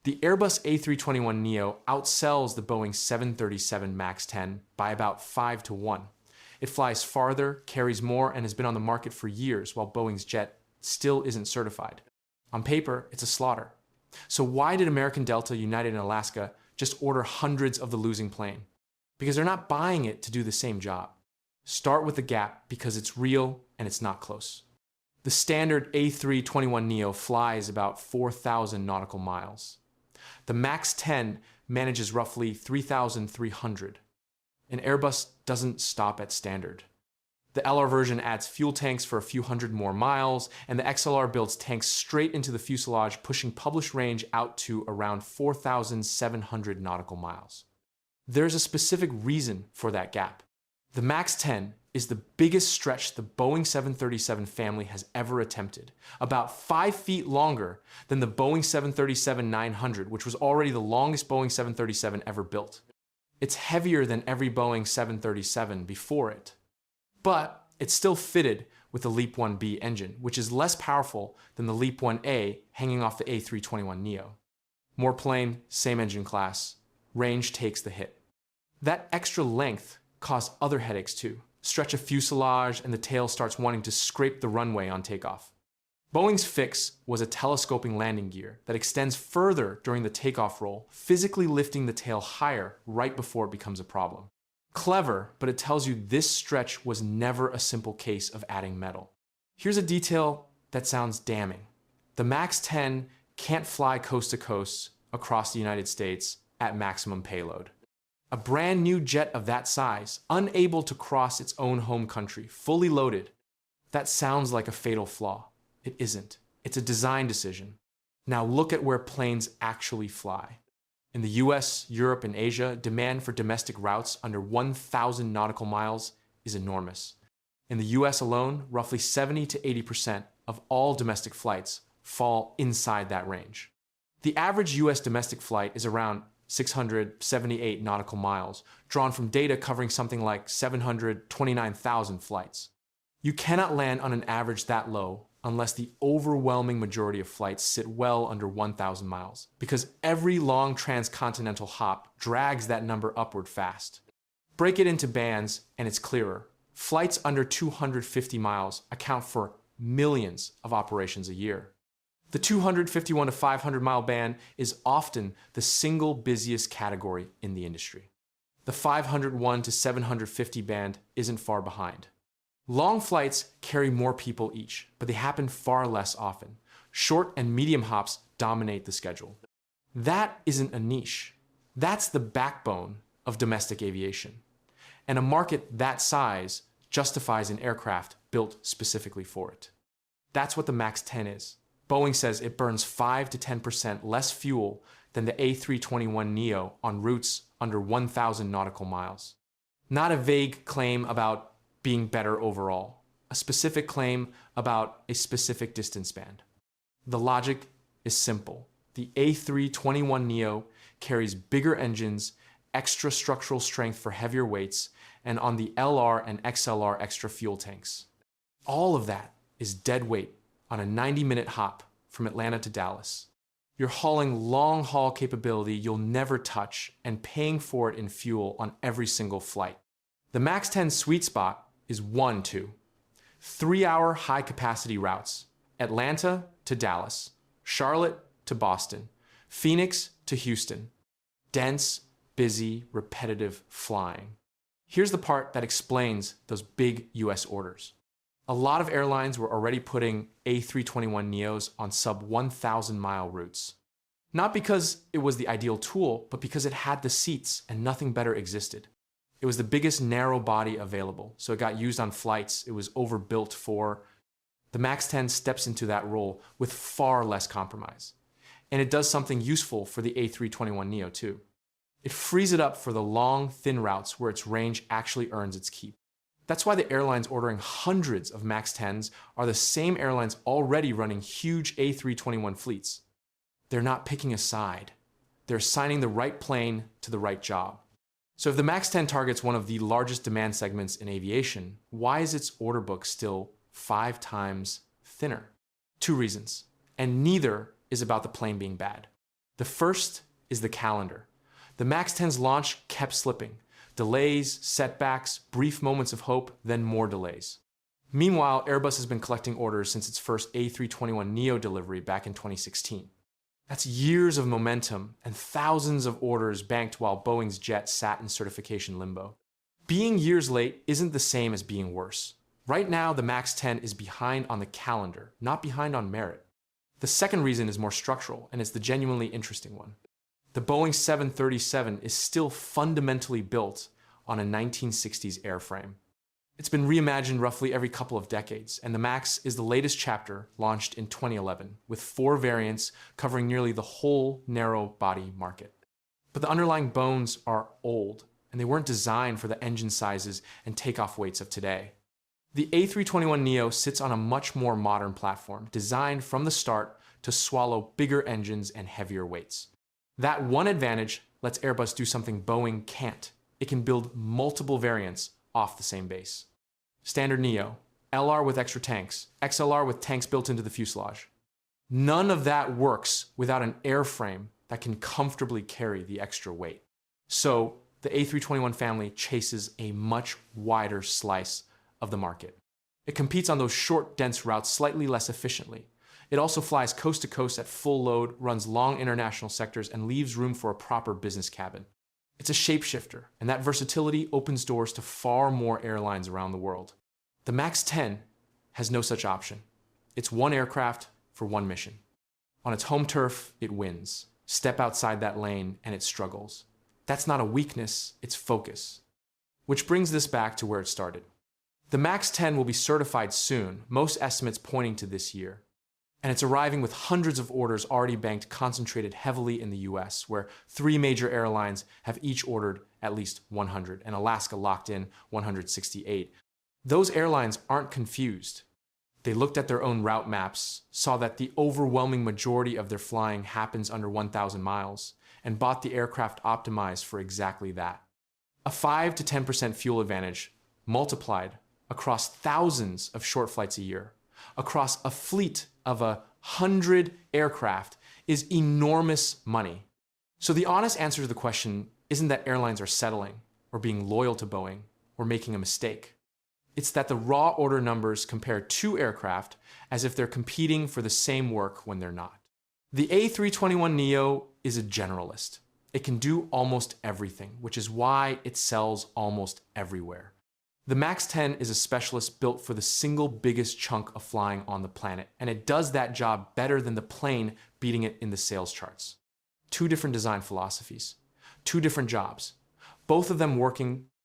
The Airbus A321neo outsells the Boeing 737 MAX 10 by about 5 to 1. It flies farther, carries more, and has been on the market for years, while Boeing's jet still isn't certified. On paper, it's a slaughter. So why did American Delta, United, and Alaska just order hundreds of the losing plane? Because they're not buying it to do the same job. Start with the gap because it's real and it's not close. The standard A321neo flies about 4,000 nautical miles. The MAX 10 manages roughly 3,300. An Airbus doesn't stop at standard. The LR version adds fuel tanks for a few hundred more miles, and the XLR builds tanks straight into the fuselage, pushing published range out to around 4,700 nautical miles. There's a specific reason for that gap. The MAX 10 is the biggest stretch the Boeing 737 family has ever attempted, about 5 feet longer than the Boeing 737-900, which was already the longest Boeing 737 ever built. It's heavier than every Boeing 737 before it, but it's still fitted with the LEAP-1B engine, which is less powerful than the LEAP-1A hanging off the A321neo. More plane, same engine class. Range takes the hit. That extra length caused other headaches too. Stretch a fuselage and the tail starts wanting to scrape the runway on takeoff. Boeing's fix was a telescoping landing gear that extends further during the takeoff roll, physically lifting the tail higher right before it becomes a problem. Clever, but it tells you this stretch was never a simple case of adding metal. Here's a detail that sounds damning. The MAX 10 can't fly coast to coast across the United States at maximum payload. A brand new jet of that size, unable to cross its own home country, fully loaded. That sounds like a fatal flaw. It isn't. It's a design decision. Now look at where planes actually fly. In the US, Europe, and Asia, demand for domestic routes under 1,000 nautical miles is enormous. In the US alone, roughly 70 to 80% of all domestic flights fall inside that range. The average US domestic flight is around 678 nautical miles, drawn from data covering something like 729,000 flights. You cannot land on an average that low unless the overwhelming majority of flights sit well under 1,000 miles, because every long transcontinental hop drags that number upward fast. Break it into bands and it's clearer. Flights under 250 miles account for millions of operations a year. The 251 to 500 mile band is often the single busiest category in the industry. The 501 to 750 band isn't far behind. Long flights carry more people each, but they happen far less often. Short and medium hops dominate the schedule. That isn't a niche. That's the backbone of domestic aviation. And a market that size justifies an aircraft built specifically for it. That's what the MAX 10 is. Boeing says it burns 5 to 10% less fuel than the A321neo on routes under 1,000 nautical miles. Not a vague claim about being better overall, a specific claim about a specific distance band. The logic is simple. The A321neo carries bigger engines, extra structural strength for heavier weights, and on the LR and XLR extra fuel tanks. All of that is dead weight on a 90-minute hop from Atlanta to Dallas. You're hauling long-haul capability you'll never touch and paying for it in fuel on every single flight. The MAX 10 sweet spot is 1 to 3-hour high-capacity routes, Atlanta to Dallas, Charlotte to Boston, Phoenix to Houston. Dense, busy, repetitive flying. Here's the part that explains those big US orders. A lot of airlines were already putting A321neos on sub-1,000 mile routes. Not because it was the ideal tool, but because it had the seats and nothing better existed. It was the biggest narrow body available, so it got used on flights it was overbuilt for. The MAX 10 steps into that role with far less compromise. And it does something useful for the A321neo too. It frees it up for the long, thin routes where its range actually earns its keep. That's why the airlines ordering hundreds of MAX 10s are the same airlines already running huge A321 fleets. They're not picking a side. They're assigning the right plane to the right job. So if the MAX 10 targets one of the largest demand segments in aviation, why is its order book still 5 times thinner? 2 reasons, and neither is about the plane being bad. The first is the calendar. The MAX 10's launch kept slipping. Delays, setbacks, brief moments of hope, then more delays. Meanwhile, Airbus has been collecting orders since its first A321neo delivery back in 2016. That's years of momentum and thousands of orders banked while Boeing's jet sat in certification limbo. Being years late isn't the same as being worse. Right now, the MAX 10 is behind on the calendar, not behind on merit. The second reason is more structural, and it's the genuinely interesting one. The Boeing 737 is still fundamentally built on a 1960s airframe. It's been reimagined roughly every couple of decades, and the MAX is the latest chapter, launched in 2011, with 4 variants covering nearly the whole narrow-body market. But the underlying bones are old, and they weren't designed for the engine sizes and takeoff weights of today. The A321neo sits on a much more modern platform, designed from the start to swallow bigger engines and heavier weights. That one advantage lets Airbus do something Boeing can't. It can build multiple variants off the same base. Standard Neo, LR with extra tanks, XLR with tanks built into the fuselage. None of that works without an airframe that can comfortably carry the extra weight. So the A321 family chases a much wider slice of the market. It competes on those short, dense routes slightly less efficiently. It also flies coast to coast at full load, runs long international sectors, and leaves room for a proper business cabin. It's a shapeshifter, and that versatility opens doors to far more airlines around the world. The MAX 10 has no such option. It's one aircraft for one mission. On its home turf, it wins. Step outside that lane, and it struggles. That's not a weakness, it's focus. Which brings this back to where it started. The MAX 10 will be certified soon, most estimates pointing to this year. And it's arriving with hundreds of orders already banked, concentrated heavily in the US, where 3 major airlines have each ordered at least 100, and Alaska locked in 168. Those airlines aren't confused. They looked at their own route maps, saw that the overwhelming majority of their flying happens under 1,000 miles, and bought the aircraft optimized for exactly that. A 5 to 10% fuel advantage multiplied across thousands of short flights a year, across a fleet of 100 aircraft, is enormous money. So the honest answer to the question isn't that airlines are settling or being loyal to Boeing or making a mistake. It's that the raw order numbers compare 2 aircraft as if they're competing for the same work when they're not. The A321neo is a generalist. It can do almost everything, which is why it sells almost everywhere. The MAX 10 is a specialist built for the single biggest chunk of flying on the planet, and it does that job better than the plane beating it in the sales charts. 2 different design philosophies, 2 different jobs, both of them working